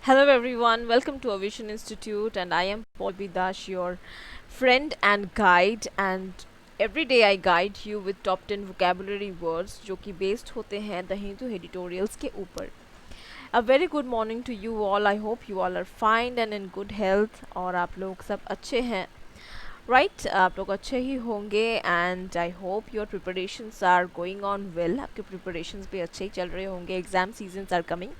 Hello everyone, welcome to Aviation Institute and I am Paul Bidash, your friend and guide, and every day I guide you with top 10 vocabulary words जो कि based होते हैं the Hindu editorials के ऊपर. A very good morning to you all. I hope you all are fine and in good health और आप लोग सब अच्छे हैं. राइट आप लोग अच्छे ही होंगे and I hope your preparations are going on well. आपके प्रिपरेशंस भी अच्छे ही चल रहे होंगे. Exam seasons are coming.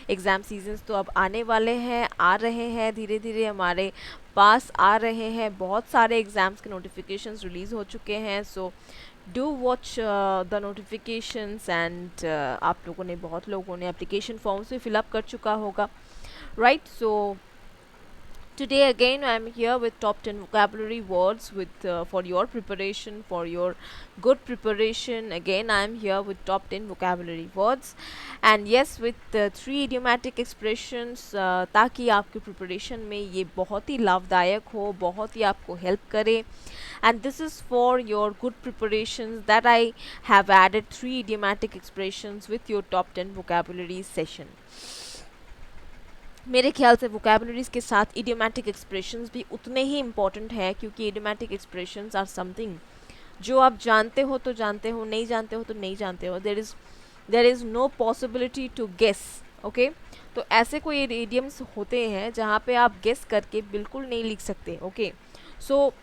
Exam seasons तो अब आने वाले हैं, आ रहे हैं, धीरे धीरे हमारे पास आ रहे हैं. बहुत सारे एग्ज़ाम्स के नोटिफिकेशंस रिलीज़ हो चुके हैं. So do watch the notifications and आप लोगों ने, बहुत लोगों ने एप्लीकेशन फॉर्म्स भी फिलअप कर चुका होगा. Right so today again I am here with top 10 vocabulary words with for your preparation, for your good preparation. Again I am here with top 10 vocabulary words and yes with three idiomatic expressions ताकि आपके preparation में ये बहुत ही लाभदायक हो, बहुत ही आपको help करे. And this is for your good preparations that I have added three idiomatic expressions with your top 10 vocabulary session. मेरे ख्याल से वोकेबलरीज के साथ इडियोमैटिक एक्सप्रेशंस भी उतने ही इम्पॉर्टेंट है, क्योंकि इडियोमैटिक एक्सप्रेशंस आर समथिंग जो आप जानते हो तो जानते हो, नहीं जानते हो तो नहीं जानते हो. There is no possibility to guess. Okay, तो ऐसे कोई इडियम्स होते हैं जहाँ पे आप गेस करके बिल्कुल नहीं लिख सकते. ओके सो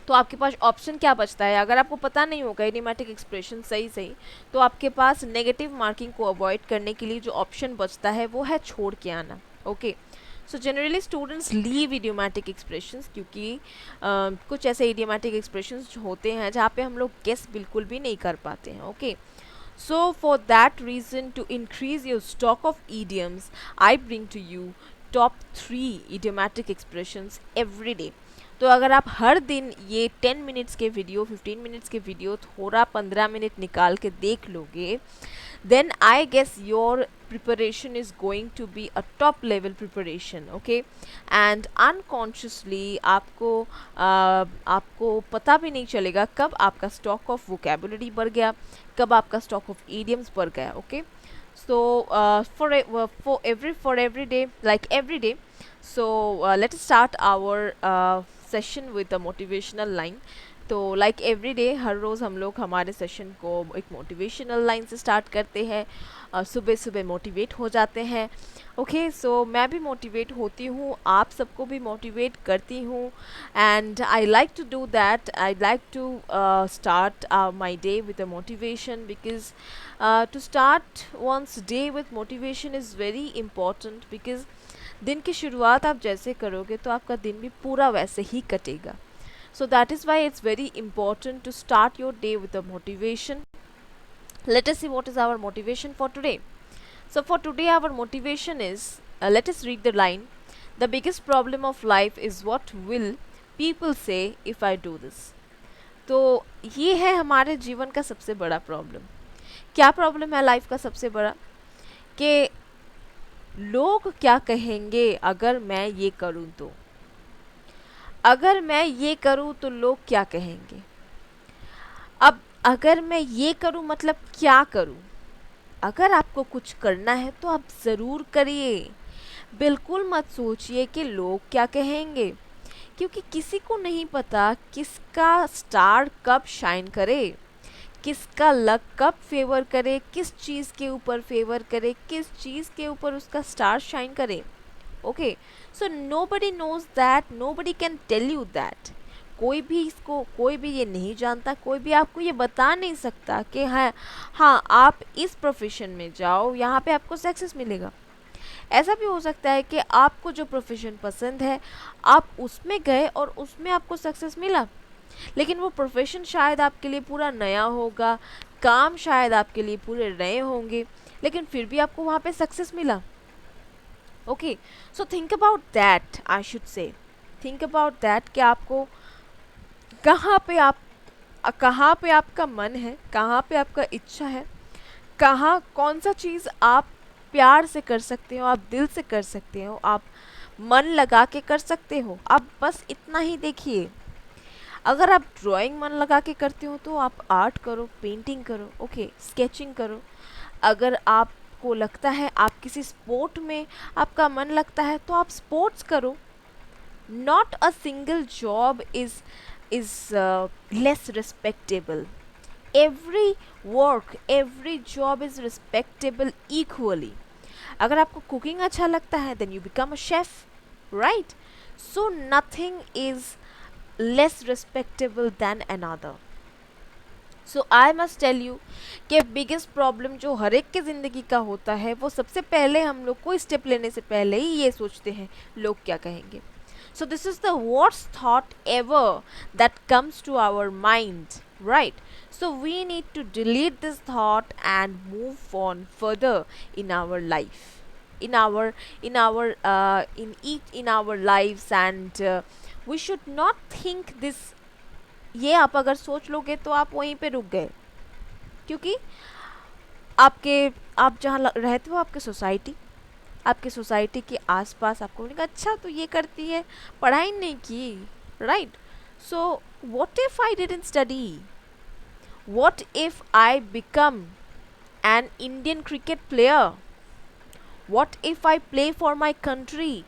तो आपके पास ऑप्शन क्या बचता है? अगर आपको पता नहीं होगा इडियोमैटिक एक्सप्रेशन सही तो आपके पास नेगेटिव मार्किंग को अवॉइड करने के लिए जो ऑप्शन बचता है वो है छोड़ के आना. Okay so generally students leave idiomatic expressions, क्योंकि कुछ ऐसे इडियोमैटिक एक्सप्रेशंस होते हैं जहाँ पे हम लोग गेस बिल्कुल भी नहीं कर पाते हैं. Okay so for that reason, to increase your stock of idioms, I bring to you top 3 idiomatic expressions every day. तो अगर आप हर दिन ये 10 मिनट्स के वीडियो, 15 मिनट्स के वीडियो थोड़ा 15 मिनट निकाल के देख लोगे, then I guess your preparation is going to be a top level preparation. okay and unconsciously आपको पता भी नहीं चलेगा कब आपका स्टॉक ऑफ वोकेबुलरी बढ़ गया, कब आपका स्टॉक ऑफ idioms बढ़ गया. Okay so for every day, like every day. So let's start our session with a motivational line. तो लाइक एवरी डे, हर रोज़ हम लोग हमारे सेशन को एक मोटिवेशनल लाइन से स्टार्ट करते हैं. सुबह सुबह मोटिवेट हो जाते हैं. ओके सो मैं भी मोटिवेट होती हूँ, आप सबको भी मोटिवेट करती हूँ. And I like to do that. I like to start my day with a motivation, because to start one's day with motivation is very important. Because दिन की शुरुआत आप जैसे करोगे तो आपका दिन भी पूरा वैसे ही कटेगा. So that is why it's very important to start your day with a motivation. Let us see what is our motivation for today. So for today our motivation is, let us read the line. The biggest problem of life is what will people say if I do this. तो ये है हमारे जीवन का सबसे बड़ा problem. क्या problem है लाइफ का सबसे बड़ा? कि लोग क्या कहेंगे अगर मैं ये करूँ तो, अगर मैं ये करूँ तो लोग क्या कहेंगे. अब अगर मैं ये करूँ मतलब क्या करूँ? अगर आपको कुछ करना है तो आप ज़रूर करिए. बिल्कुल मत सोचिए कि लोग क्या कहेंगे, क्योंकि किसी को नहीं पता किसका स्टार कब शाइन करे, किसका लक कब फेवर करे, किस चीज़ के ऊपर फेवर करे, किस चीज़ के ऊपर उसका स्टार शाइन करे. Okay so nobody knows that, nobody can tell you that. कोई भी ये नहीं जानता, कोई भी आपको ये बता नहीं सकता कि हाँ आप इस प्रोफेशन में जाओ, यहाँ पे आपको सक्सेस मिलेगा. ऐसा भी हो सकता है कि आपको जो प्रोफेशन पसंद है आप उसमें गए और उसमें आपको सक्सेस मिला, लेकिन वो प्रोफेशन शायद आपके लिए पूरा नया होगा, काम शायद आपके लिए पूरे नए होंगे, लेकिन फिर भी आपको वहाँ पे सक्सेस मिला. Okay so think about that. I should से थिंक अबाउट दैट कि आपको कहाँ पे आपका मन है, कहाँ पे आपका इच्छा है, कहाँ कौन सा चीज़ आप प्यार से कर सकते हो, आप दिल से कर सकते हो, आप मन लगा के कर सकते हो. आप बस इतना ही देखिए. अगर आप ड्राइंग मन लगा के करते हो तो आप आर्ट करो, पेंटिंग करो, ओके स्केचिंग करो. अगर आप आपको लगता है आप किसी स्पोर्ट में आपका मन लगता है तो आप स्पोर्ट्स करो. Not a single job is less respectable. Every work, every job is respectable equally. अगर आपको कुकिंग अच्छा लगता है then you become a chef, right? So nothing is less respectable than another. So I must tell you कि biggest problem जो हर एक के ज़िंदगी का होता है वो सबसे पहले हम लोग कोई स्टेप लेने से पहले ही ये सोचते हैं लोग क्या कहेंगे. So this is the worst thought ever that comes to our mind, right? So we need to delete this thought and move on further in our life, in our lives, and we should not think this. ये आप अगर सोच लोगे तो आप वहीं पे रुक गए, क्योंकि आप जहाँ रहते हो आपके सोसाइटी के आसपास आपको बोलेगा अच्छा तो ये करती है, पढ़ाई नहीं की, right? So what if I didn't study? What if I become an Indian cricket player? What if I play for my country?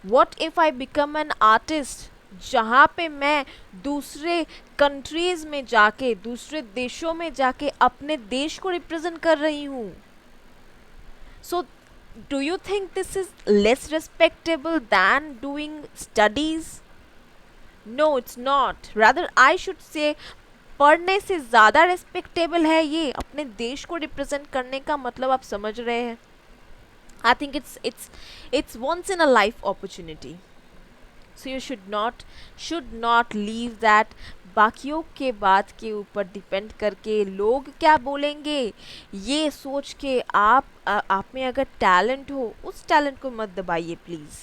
What if I become an artist, जहाँ पे मैं दूसरे कंट्रीज में जाके, दूसरे देशों में जाके अपने देश को रिप्रेजेंट कर रही हूँ? So do you think this is less respectable than doing studies? No, it's not. Rather I should say पढ़ने से ज़्यादा रेस्पेक्टेबल है ये. अपने देश को रिप्रेजेंट करने का मतलब आप समझ रहे हैं? I think it's once in a life opportunity. So you should not leave that बाकियों के बात के ऊपर डिपेंड करके लोग क्या बोलेंगे ये सोच के आप में अगर टैलेंट हो उस टैलेंट को मत दबाइए please.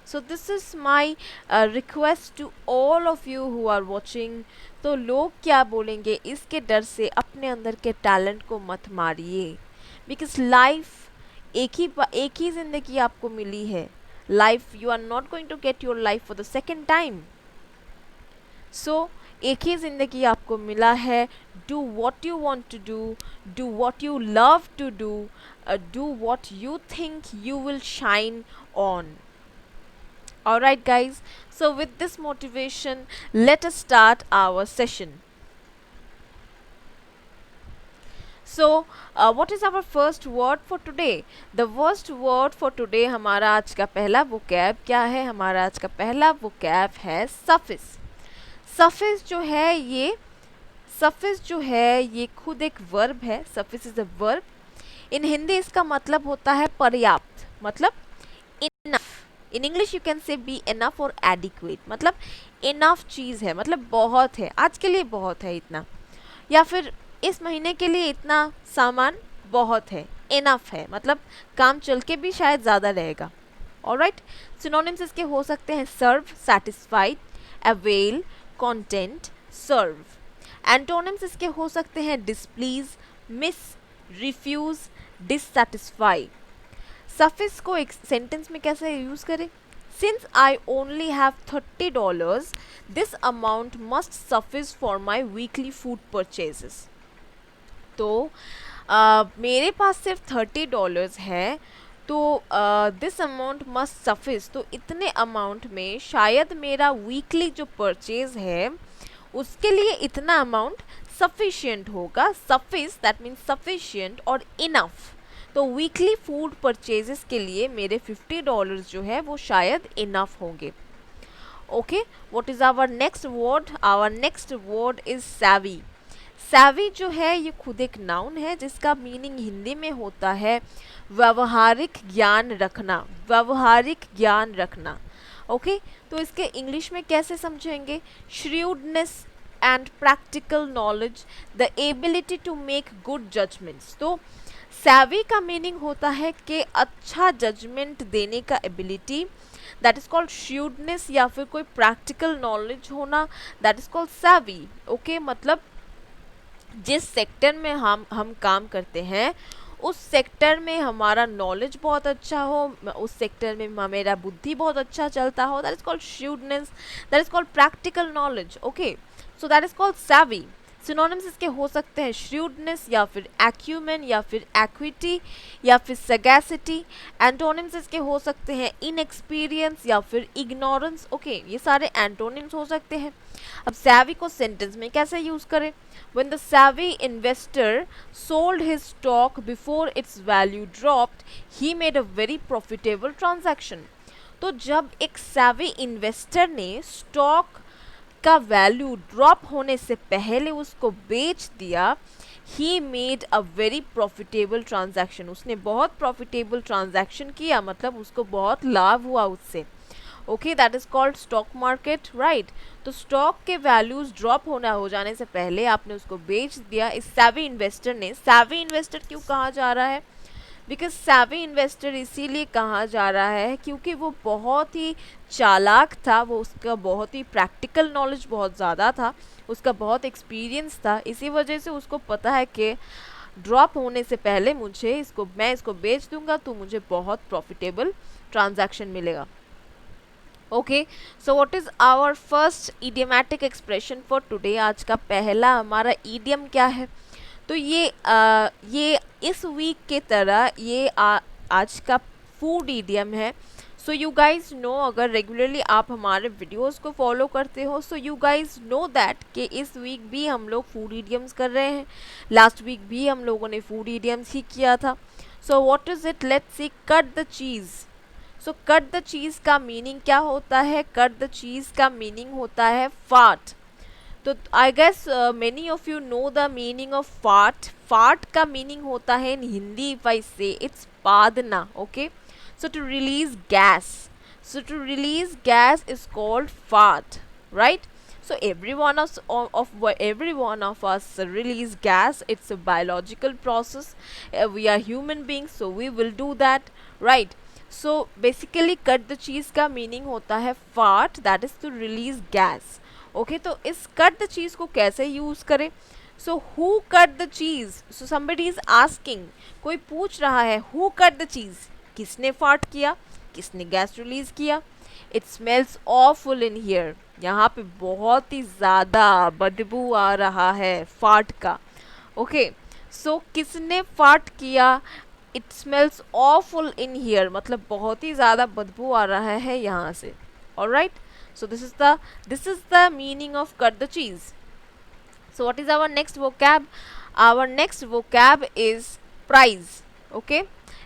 So this is my request to all of you who are watching. तो लोग क्या बोलेंगे इसके डर से अपने अंदर के टैलेंट को मत मारिए, बिकॉज लाइफ एक ही ज़िंदगी आपको मिली है. Life, you are not going to get your life for the second time. So एक ही ज़िंदगी आपको मिला है. Do what you want to do what you love to do what you think you will shine on. Alright guys, so with this motivation, let us start our session. So what is our first word for today? The first word for today हमारा आज का पहला vocab क्या है? हमारा आज का पहला vocab है suffix. Suffix जो है ये खुद एक verb है. Suffix is a verb. In Hindi इसका मतलब होता है पर्याप्त, मतलब enough. In English you can से बी इनफ और एडिक्वेट, मतलब इनफ चीज़ है, मतलब बहुत है, आज के लिए बहुत है इतना, या फिर इस महीने के लिए इतना सामान बहुत है, इनफ है, मतलब काम चल के भी शायद ज़्यादा रहेगा. ऑलराइट, सिनोनिम्स इसके हो सकते हैं serve, satisfied, avail, content, serve. Antonyms इसके हो सकते हैं displease, miss, refuse, dissatisfy. Suffix को एक सेंटेंस में कैसे यूज़ करें? Since I only have $30, this amount must suffice for my weekly food purchases. तो मेरे पास सिर्फ $30 है, तो दिस अमाउंट मस्ट सफिस, तो इतने अमाउंट में शायद मेरा वीकली जो परचेज है उसके लिए इतना अमाउंट सफिशिएंट होगा. सफिस दैट मीन्स सफिशिएंट और इनफ. तो वीकली फूड परचेजेस के लिए मेरे $50 जो है वो शायद इनफ होंगे. Okay, what is our next word? Our next word is savvy. Savvy जो है ये खुद एक नाउन है जिसका मीनिंग हिंदी में होता है व्यवहारिक ज्ञान रखना, व्यवहारिक ज्ञान रखना. ओके, तो इसके इंग्लिश में कैसे समझेंगे? Shrewdness and practical knowledge, the ability to make good judgements. तो सैवी का मीनिंग होता है कि अच्छा जजमेंट देने का ability, that is called shrewdness, या फिर कोई प्रैक्टिकल नॉलेज होना, that is called savvy. Okay, मतलब जिस सेक्टर में हम काम करते हैं उस सेक्टर में हमारा नॉलेज बहुत अच्छा हो, उस सेक्टर में मेरा बुद्धि बहुत अच्छा चलता हो, that is called shrewdness, that is called practical knowledge. Okay, so that is called savvy. Synonyms इसके हो सकते हैं shrewdness या फिर acumen या फिर equity या फिर sagacity। एंटोनिम्स इसके हो सकते हैं inexperience या फिर ignorance। ओके, ये सारे एंटोनिम्स हो सकते हैं। अब savvy को सेंटेंस में कैसे यूज करें? When the savvy investor sold his stock before its value dropped, he made a very profitable transaction। तो जब एक savvy इन्वेस्टर ने स्टॉक का वैल्यू ड्रॉप होने से पहले उसको बेच दिया, he made a very profitable transaction, उसने बहुत प्रॉफिटेबल ट्रांजैक्शन किया, मतलब उसको बहुत लाभ हुआ उससे। Okay, that is called stock market, right. तो स्टॉक के वैल्यूज ड्रॉप हो जाने से पहले आपने उसको बेच दिया इस सैवी इन्वेस्टर ने। सैवी इन्वेस्टर क्यों कहा जा रहा है? बिकॉज सैवी इन्वेस्टर इसीलिए कहा जा रहा है क्योंकि वो बहुत ही चालाक था, वो उसका बहुत ही प्रैक्टिकल नॉलेज बहुत ज़्यादा था, उसका बहुत एक्सपीरियंस था। इसी वजह से उसको पता है कि ड्रॉप होने से पहले मैं इसको बेच दूंगा तो मुझे बहुत प्रॉफिटेबल ट्रांजैक्शन मिलेगा। Okay, so what is our first idiomatic expression for today? आज का पहला हमारा ईडियम क्या है? तो ये इस वीक के तरह ये आज का फूड ईडियम है। सो यू गाइज नो, अगर रेगुलरली आप हमारे वीडियोस को फॉलो करते हो, so you guys know that कि इस वीक भी हम लोग फूड ईडियम्स कर रहे हैं। लास्ट वीक भी हम लोगों ने फूड ईडियम्स ही किया था। So what is it? Let's see, cut the cheese. So cut the cheese का मीनिंग क्या होता है? कट द चीज़ का मीनिंग होता है फाट। तो I guess many of you know the meaning of फाट। फाट का मीनिंग होता है इन Hindi, if I say it's पादना। Okay, so to release gas, so to release gas is called fart, right? So every one of us release gas. It's a biological process. We are human beings, so we will do that, right? So basically cut the cheese का meaning होता है fart, that is to release gas. Okay, तो इस cut the cheese को कैसे use करें? So who cut the cheese? So somebody is asking, कोई पूछ रहा है who cut the cheese? किसने फाट किया, किसने गैस रिलीज किया? It smells awful in here, यहाँ पे बहुत ही ज़्यादा बदबू आ रहा है फाट का। ओके, सो किसने फाट किया? It smells awful in here, मतलब बहुत ही ज़्यादा बदबू आ रहा है यहाँ से। Alright, so this is the meaning of cut the cheese. So what is our next vocab? Our next vocab is prize. Okay,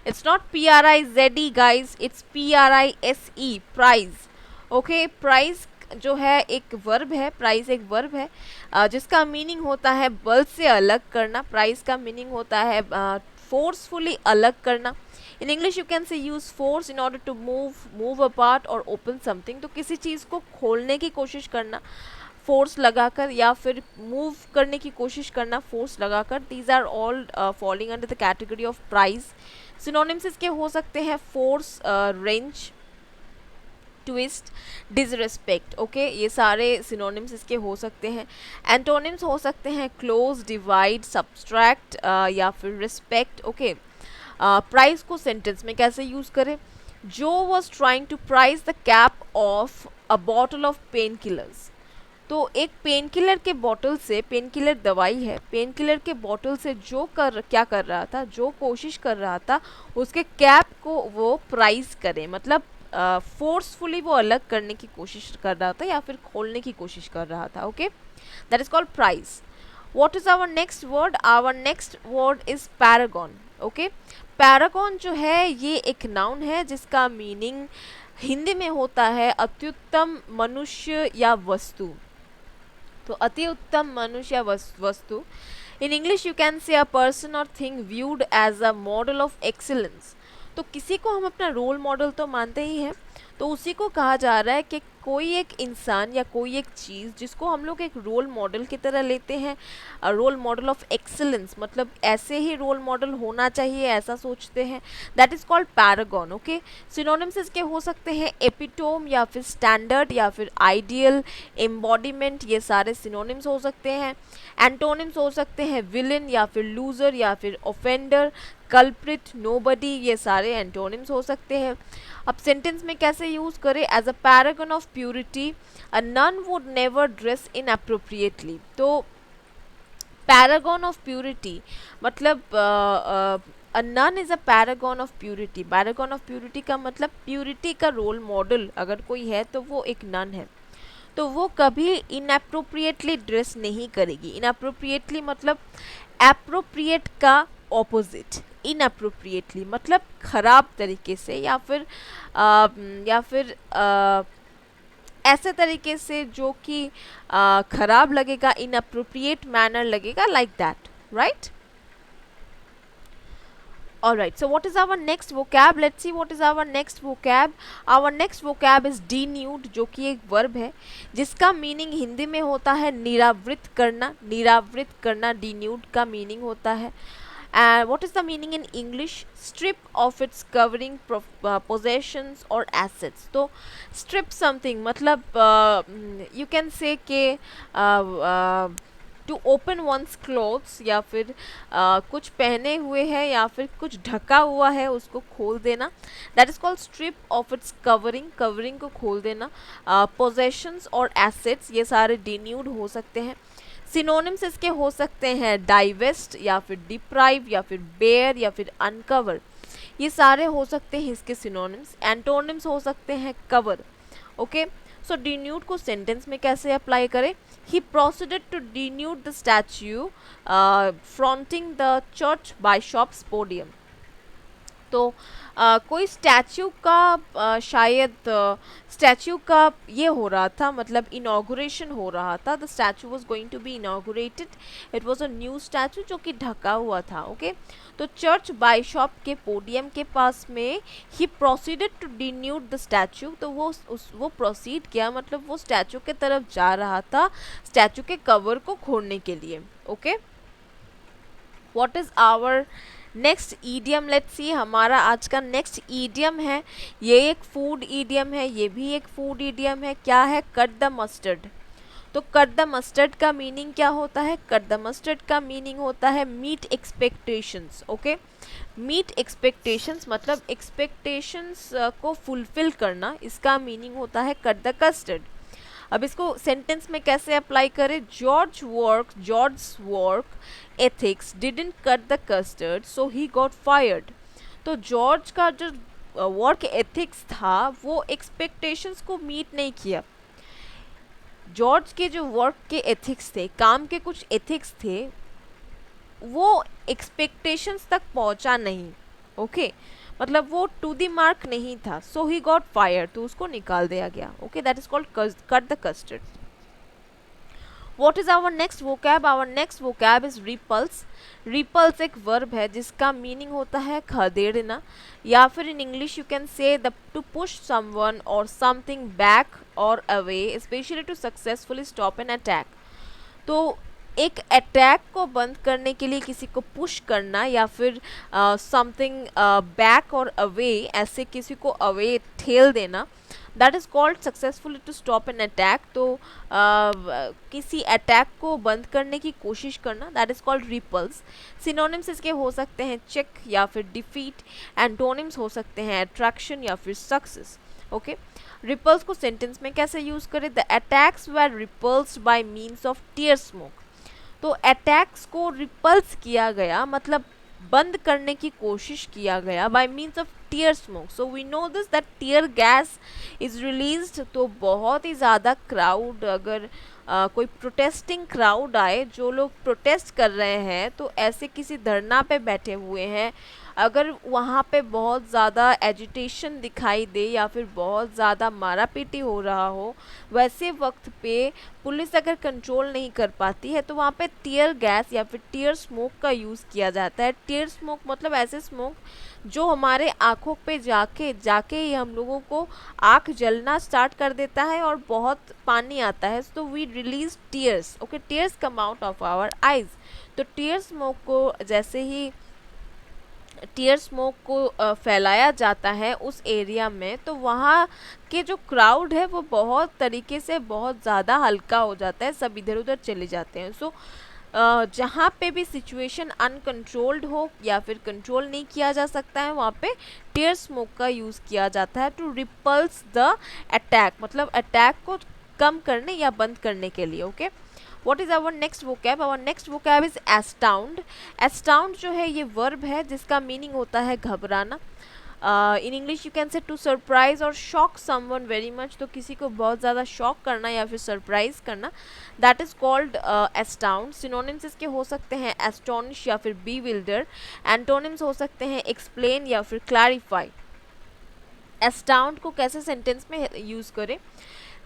it's not prize guys, it's price, prize। Okay, prize जो है एक verb है, prize एक verb है जिसका meaning होता है बल से अलग करना। प्राइज का मीनिंग होता है फोर्सफुली अलग करना। In English you can say use force in order to move apart और ओपन समथिंग। तो किसी चीज़ को खोलने की कोशिश करना फोर्स लगाकर, या फिर मूव करने की कोशिश करना फोर्स लगाकर। These are all falling under the category of prize. Synonyms इसके हो सकते हैं force, wrench, twist, disrespect. Okay, ये सारे सिनोनिम्स इसके हो सकते हैं। एंटोनिम्स हो सकते हैं क्लोज, डिवाइड, सब्सट्रैक्ट या फिर रिस्पेक्ट। ओके, प्राइस को सेंटेंस में कैसे यूज करें? Joe was trying to price the cap off a bottle of pain killers. तो एक पेन किलर के बॉटल से, पेन किलर दवाई है, पेन किलर के बॉटल से क्या कर रहा था, जो कोशिश कर रहा था उसके कैप को वो प्राइस करे, मतलब फोर्सफुली वो अलग करने की कोशिश कर रहा था या फिर खोलने की कोशिश कर रहा था। Okay, that is called price. What is our next word? Our next word is paragon. Okay, paragon जो है ये एक नाउन है जिसका मीनिंग हिंदी में होता है अत्युत्तम मनुष्य या वस्तु। तो अति उत्तम मनुष्य या वस्तु। इन English you can say a person और thing viewed as a model of excellence. तो किसी को हम अपना रोल मॉडल तो मानते ही हैं, तो उसी को कहा जा रहा है कि कोई एक इंसान या कोई एक चीज़ जिसको हम लोग एक रोल मॉडल की तरह लेते हैं, रोल मॉडल ऑफ एक्सीलेंस, मतलब ऐसे ही रोल मॉडल होना चाहिए ऐसा सोचते हैं, that is called Paragon. Okay, synonyms इसके हो सकते हैं एपिटोम या फिर स्टैंडर्ड या फिर आइडियल, एम्बॉडीमेंट, ये सारे सिनोनिम्स हो सकते हैं। एंटोनिम्स हो सकते हैं विलन या फिर लूजर या फिर ऑफेंडर, कल्प्रिट, नोबडी, ये सारे एंटोनिम्स हो सकते हैं। अब सेंटेंस में कैसे यूज करें? As a paragon of purity, a nun would never dress inappropriately. तो पैरागॉन ऑफ प्यूरिटी मतलब a nun is a paragon of purity. Paragon of purity का मतलब प्यूरिटी का रोल मॉडल अगर कोई है तो वो एक नन है। तो वो कभी इनअप्रोप्रिएटली ड्रेस नहीं करेगी। इनअप्रोप्रिएटली मतलब एप्रोप्रिएट का ऑपोजिट। इनअप्रोप्रिएटली मतलब खराब तरीके से या फिर ऐसे तरीके से जो कि खराब लगेगा, इनअप्रोप्रिएट मैनर लगेगा, like that, right? Alright, so what is our next vocab? Let's see what is our next vocab. Our next vocab is denude, जो कि एक वर्ब है जिसका मीनिंग हिंदी में होता है निरावृत करना। निरावृत करना denude का मीनिंग होता है। And what is the meaning in English? Strip of its covering possessions or assets. तो strip something मतलब you can say कि टू ओपन वंस क्लोथ्स या फिर कुछ पहने हुए है या फिर कुछ ढका हुआ है उसको खोल देना, that is called strip of its covering. Covering को खोल देना। पोजेशंस और एसेट्स ये सारे डिन्यूड हो सकते हैं। सिनोनिम्स इसके हो सकते हैं डाइवेस्ट या फिर डिप्राइव या फिर बेयर या फिर अनकवर, ये सारे हो सकते हैं इसके सिनोनिम्स। एंटोनिम्स हो सकते हैं कवर। ओके, सो डिन्यूड को सेंटेंस में कैसे अप्लाई करें? He proceeded to denude the statue fronting the church bishop's podium. तो कोई स्टैचू का शायद स्टैचू का ये हो रहा था, मतलब इनॉग्रेशन हो रहा था। The statue was going to be inaugurated. It was a new statue जो कि ढका हुआ था। ओके, तो चर्च बाइशॉप के पोडियम के पास में ही प्रोसीडेड टू डिन्यूड द स्टैचू। तो वो प्रोसीड किया मतलब वो स्टैचू के तरफ जा रहा था स्टैचू के कवर को खोलने के लिए। Okay, what is our next idiom? Let's see, हमारा आज का नेक्स्ट ईडियम है, ये एक फूड ईडियम है, ये भी एक फूड ईडियम है। क्या है? Cut the mustard. तो कट द मस्टर्ड का मीनिंग क्या होता है? कट द मस्टर्ड का मीनिंग होता है meet expectations. Okay, meet expectations मतलब एक्सपेक्टेशंस को फुलफिल करना, इसका मीनिंग होता है कट द कस्टर्ड। अब इसको सेंटेंस में कैसे अप्लाई करें? George work ethics didn't cut the custard so he got fired. तो जॉर्ज का जो वर्क एथिक्स था वो एक्सपेक्टेशंस को मीट नहीं किया। जॉर्ज के जो वर्क के एथिक्स थे, काम के कुछ एथिक्स थे, वो एक्सपेक्टेशंस तक पहुंचा नहीं। ओके, मतलब वो टू द मार्क नहीं था। सो ही गॉट फायर, तो उसको निकाल दिया गया। Okay, that is called cut the custard. What is our next vocab? Our next vocab is repulse. Repulse एक वर्ब है जिसका मीनिंग होता है खदेड़ना, या फिर in English you can say the to push someone or something back or away, specially to successfully stop an attack. तो एक अटैक को बंद करने के लिए किसी को पुश करना या फिर समथिंग बैक और अवे, ऐसे किसी को अवे ठेल देना, that is called successfully to stop an attack. तो किसी अटैक को बंद करने की कोशिश करना, that is called repulse. Synonyms इसके हो सकते हैं चेक या फिर डिफीट। एंटोनिम्स हो सकते हैं अट्रैक्शन या फिर सक्सेस। ओके, रिपल्स को सेंटेंस में कैसे यूज करें? The attacks were repulsed by means of tear smoke. तो अटैक्स को रिपल्स किया गया मतलब बंद करने की कोशिश किया गया by means of tear smoke. So we know this that tear gas is released. तो बहुत ही ज़्यादा क्राउड, अगर कोई प्रोटेस्टिंग क्राउड आए, जो लोग प्रोटेस्ट कर रहे हैं, तो ऐसे किसी धरना पे बैठे हुए हैं, अगर वहाँ पे बहुत ज़्यादा एजिटेशन दिखाई दे या फिर बहुत ज़्यादा मारा पीटी हो रहा हो, वैसे वक्त पे पुलिस अगर कंट्रोल नहीं कर पाती है तो वहाँ पे टीयर गैस या फिर टीयर स्मोक का यूज़ किया जाता है। टीयर स्मोक मतलब ऐसे स्मोक जो हमारे आँखों पे जाके ही हम लोगों को आँख जलना स्टार्ट कर देता है और बहुत पानी आता है। तो we release tears. Okay, tears come out of our eyes. तो टीयर स्मोक को जैसे ही टीयर स्मोक को फैलाया जाता है उस एरिया में, तो वहाँ के जो क्राउड है वो बहुत तरीके से बहुत ज़्यादा हल्का हो जाता है, सब इधर उधर चले जाते हैं। सो जहाँ पे भी सिचुएशन अनकंट्रोल्ड हो या फिर कंट्रोल नहीं किया जा सकता है, वहाँ पे टीयर स्मोक का यूज़ किया जाता है टू रिपल्स द अटैक, मतलब अटैक को कम करने या बंद करने के लिए। Okay, what is our next vocab? Our next vocab is astound. Astound जो है ये वर्ब है जिसका मीनिंग होता है घबराना। In English you can say to surprise or shock someone very much, तो किसी को बहुत ज़्यादा शॉक करना या फिर सरप्राइज करना, दैट इज कॉल्ड एस्टाउंड। सिनोनिम्स इसके हो सकते हैं एस्टोनिश या फिर बीविल्डर। एंटोनिम्स हो सकते हैं एक्सप्लेन या फिर क्लैरिफाई। एस्टाउंड को कैसे सेंटेंस में यूज़ करें?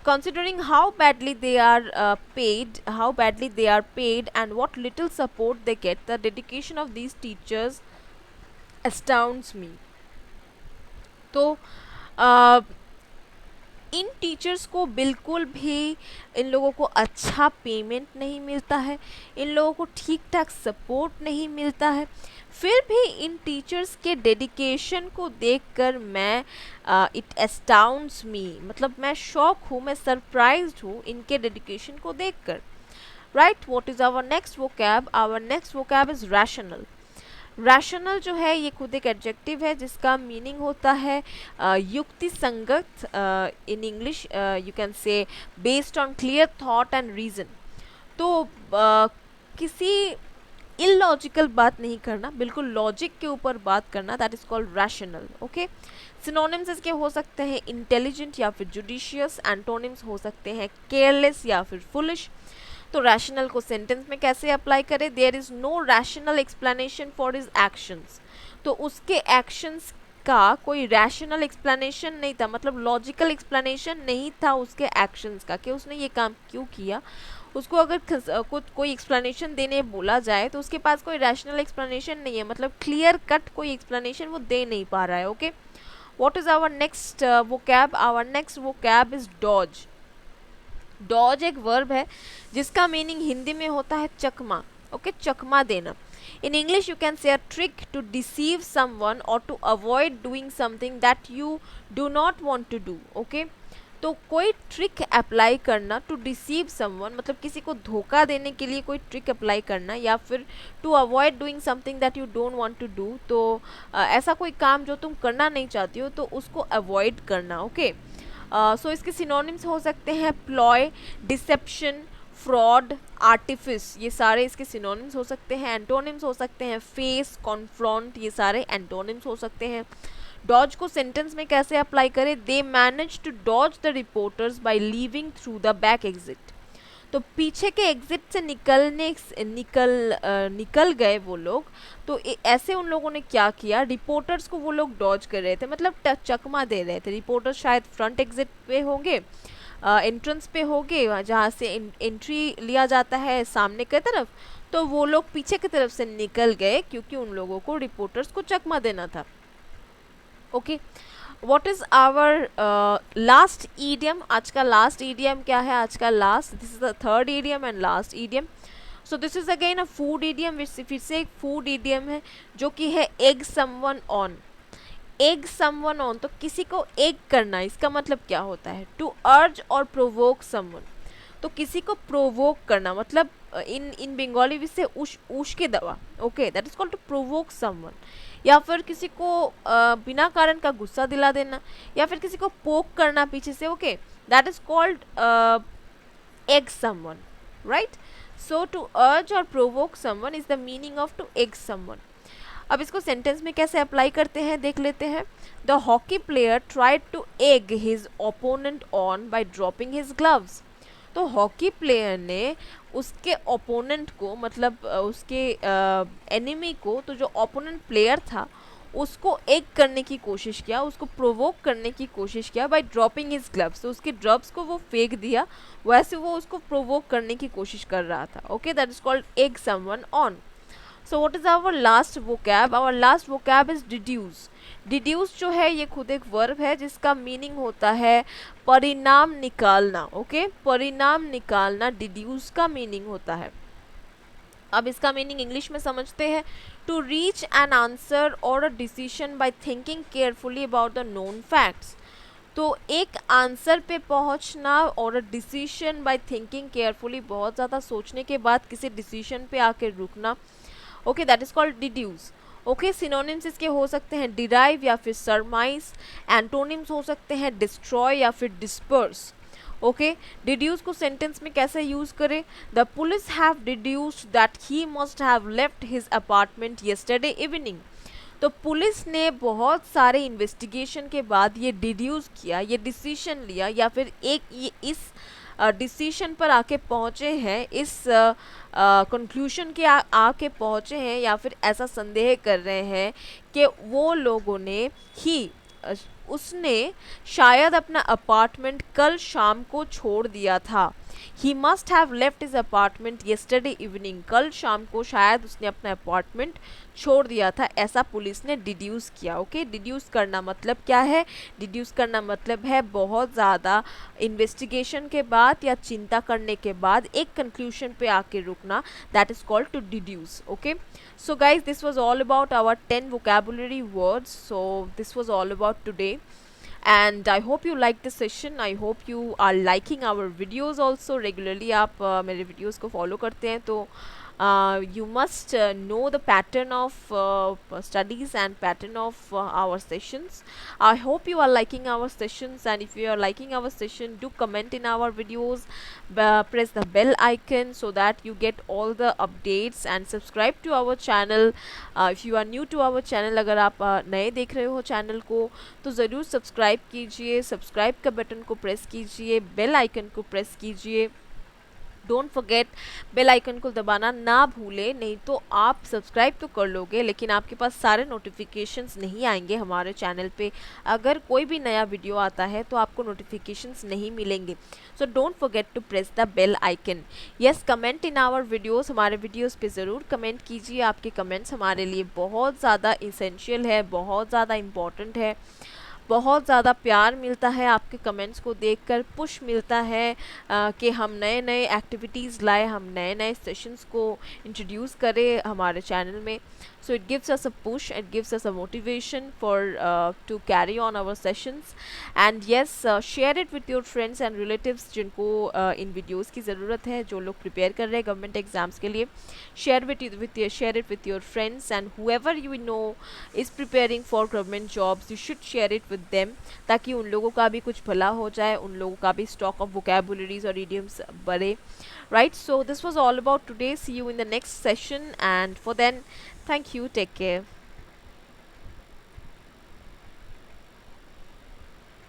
Considering how badly they are paid and what little support they get, the dedication of these teachers astounds me. तो इन टीचर्स को बिल्कुल भी इन लोगों को अच्छा पेमेंट नहीं मिलता है, इन लोगों को ठीक ठाक सपोर्ट नहीं मिलता है, फिर भी इन टीचर्स के डेडिकेशन को देखकर मैं इट एस्टाउंड्स मी, मतलब मैं शॉक हूँ, मैं सरप्राइज्ड हूँ इनके डेडिकेशन को देखकर। Right, what is our next vocab? Our next vocab is rational. Rational जो है ये खुद एक एडजेक्टिव है जिसका मीनिंग होता है युक्ति संगत। इन इंग्लिश यू कैन से based on clear thought and reason. तो किसी इलॉजिकल बात नहीं करना, बिल्कुल लॉजिक के ऊपर बात करना, that is called rational. Okay, synonyms इसके हो सकते हैं इंटेलिजेंट या फिर जुडिशियस। एंटोनिम्स हो सकते हैं केयरलेस या फिर फुलिश। तो रैशनल को सेंटेंस में कैसे अप्लाई करें? There is no rational explanation for his actions. तो उसके एक्शंस का कोई रैशनल एक्सप्लेनेशन नहीं था, मतलब लॉजिकल एक्सप्लेनेशन नहीं था उसके एक्शंस का कि उसने ये काम क्यों किया। उसको अगर कोई एक्सप्लेनेशन देने बोला जाए तो उसके पास कोई रैशनल एक्सप्लेनेशन नहीं है, मतलब क्लियर कट कोई एक्सप्लेनेशन वो दे नहीं पा रहा है। Okay, what is our next vocab? Our next vocab is dodge. Dodge एक वर्ब है जिसका मीनिंग हिंदी में होता है चकमा। ओके, चकमा देना। इन English you can say a trick to deceive someone और to avoid doing something that you do not want to do. Okay, तो कोई ट्रिक अप्लाई करना, टू डिसीव समवन मतलब किसी को धोखा देने के लिए कोई ट्रिक अप्लाई करना, या फिर to avoid doing something that you don't want to do, तो ऐसा कोई काम जो तुम करना नहीं चाहती हो तो उसको अवॉइड करना। ओके, सो इसके सिनोनिम्स हो सकते हैं प्लॉय, डिसेप्शन, फ्रॉड, आर्टिफिस, ये सारे इसके सिनोनिम्स हो सकते हैं। एंटोनिम्स हो सकते हैं फेस, कॉन्फ्रॉन्ट, ये सारे एंटोनिम्स हो सकते हैं। डॉज को सेंटेंस में कैसे अप्लाई करें? They manage to dodge the reporters by leaving through the back exit. तो पीछे के एग्जिट से निकल गए वो लोग। तो ऐसे उन लोगों ने क्या किया? रिपोर्टर्स को वो लोग डॉज कर रहे थे, मतलब चकमा दे रहे थे। रिपोर्टर्स शायद फ्रंट एग्जिट पे होंगे, एंट्रेंस पे होंगे जहाँ से एंट्री लिया जाता है सामने की तरफ, तो वो लोग पीछे की तरफ से निकल गए क्योंकि उन लोगों को रिपोर्टर्स को चकमा देना था। Okay, what is our last idiom? आज का last idiom क्या है? आज का last, this is the third idiom and last idiom. So this is again a food idiom, which फिर से एक food idiom है जो कि है egg someone on. egg someone on, तो किसी को egg करना, इसका मतलब क्या होता है? To urge or provoke someone. तो किसी को प्रोवोक करना, मतलब इन बंगाली विच से उश के दवा। Okay, that is called to provoke someone. या फिर किसी को बिना कारण का गुस्सा दिला देना, या फिर किसी को पोक करना पीछे से। Okay, that is called egg someone. Right, so to urge और provoke someone is the meaning of to egg someone. अब इसको सेंटेंस में कैसे अप्लाई करते हैं देख लेते हैं। The hockey player tried to egg his opponent on by dropping his gloves. तो हॉकी प्लेयर ने उसके ओपोनेंट को, मतलब उसके एनिमी को, तो जो ओपोनेंट प्लेयर था उसको एग करने की कोशिश किया, उसको प्रोवोक करने की कोशिश किया बाय ड्रॉपिंग हिज ग्लव्स। तो उसके ग्लव्स को वो फेंक दिया, वैसे वो उसको प्रोवोक करने की कोशिश कर रहा था। Okay, that is called egg someone on. So what is our last vocab? Our last vocab is deduce. Deduce जो है ये खुद एक वर्ब है जिसका मीनिंग होता है परिणाम निकालना। ओके, परिणाम निकालना डिड्यूस का मीनिंग होता है। अब इसका मीनिंग इंग्लिश में समझते हैं। टू रीच एन आंसर और a decision by thinking carefully about the known facts. तो एक आंसर पे पहुंचना और डिसीजन बाय थिंकिंग केयरफुली, बहुत ज़्यादा सोचने के बाद किसी डिसीजन पे आके रुकना। Okay, that is called deduce. Okay, synonyms इसके हो सकते हैं डिराइव या फिर सरमाइज। एंटोनिम्स हो सकते हैं डिस्ट्रॉय या फिर डिस्पर्स। ओके, डिड्यूस को सेंटेंस में कैसे यूज करें? The police have deduced that he must have left his apartment yesterday evening. तो पुलिस ने बहुत सारे इन्वेस्टिगेशन के बाद ये डिड्यूस किया, ये डिसीजन लिया, या फिर एक ये इस डिसीजन पर आके पहुँचे हैं, इस कंक्लूजन के आके पहुँचे हैं, या फिर ऐसा संदेह कर रहे हैं कि वो लोगों ने ही अ, उसने शायद अपना अपार्टमेंट कल शाम को छोड़ दिया था। He must have left his apartment yesterday evening. कल शाम को शायद उसने अपना अपार्टमेंट छोड़ दिया था, ऐसा पुलिस ने डिड्यूस किया। ओके, डिड्यूस करना मतलब क्या है? डिड्यूस करना मतलब है बहुत ज़्यादा इन्वेस्टिगेशन के बाद या चिंता करने के बाद एक कंक्लूजन पे आके रुकना, that is called to deduce. Okay, so guys, this was all about our 10 vocabulary words. So this was all about today, and I hope you liked the session. I hope you are liking our videos also regularly. आप मेरे videos को follow करते हैं तो you must know the pattern of studies and pattern of our sessions. I hope you are liking our sessions, and if you are liking our session, do comment in our videos, press the bell icon so that you get all the updates, and subscribe to our channel. If you are new to our channel, अगर आप नए देख रहे हो channel को तो ज़रूर subscribe कीजिए, सब्सक्राइब का बटन को प्रेस कीजिए, बेल आइकन को प्रेस कीजिए। डोंट फॉरगेट, बेल आइकन को दबाना ना भूलें, नहीं तो आप सब्सक्राइब तो कर लोगे लेकिन आपके पास सारे नोटिफिकेशंस नहीं आएंगे हमारे चैनल पे। अगर कोई भी नया वीडियो आता है तो आपको नोटिफिकेशंस नहीं मिलेंगे। So don't forget to press the bell icon. Yes, comment in our videos, हमारे वीडियोस पे ज़रूर कमेंट कीजिए। आपके कमेंट्स हमारे लिए बहुत ज़्यादा इसेंशियल है, बहुत ज़्यादा इम्पॉर्टेंट है। बहुत ज़्यादा प्यार मिलता है आपके कमेंट्स को देखकर, पुश मिलता है कि हम नए नए एक्टिविटीज़ लाए, हम नए नए सेशंस को इंट्रोड्यूस करें हमारे चैनल में। So it gives us a push, it gives us a motivation for to carry on our sessions. And yes, share it with your friends and relatives जिनको इन वीडियोज़ की ज़रूरत है, जो लोग प्रिपेयर कर रहे हैं गवर्नमेंट एग्जाम्स के लिए। Share it with your friends, and whoever you know is preparing for government jobs, you should share it with them, ताकि उन लोगों का भी कुछ भला हो जाए, उन लोगों का भी stock of vocabularies और idioms बढ़े, right? So this was all about today. See you in the next session, and for then, thank you, take care.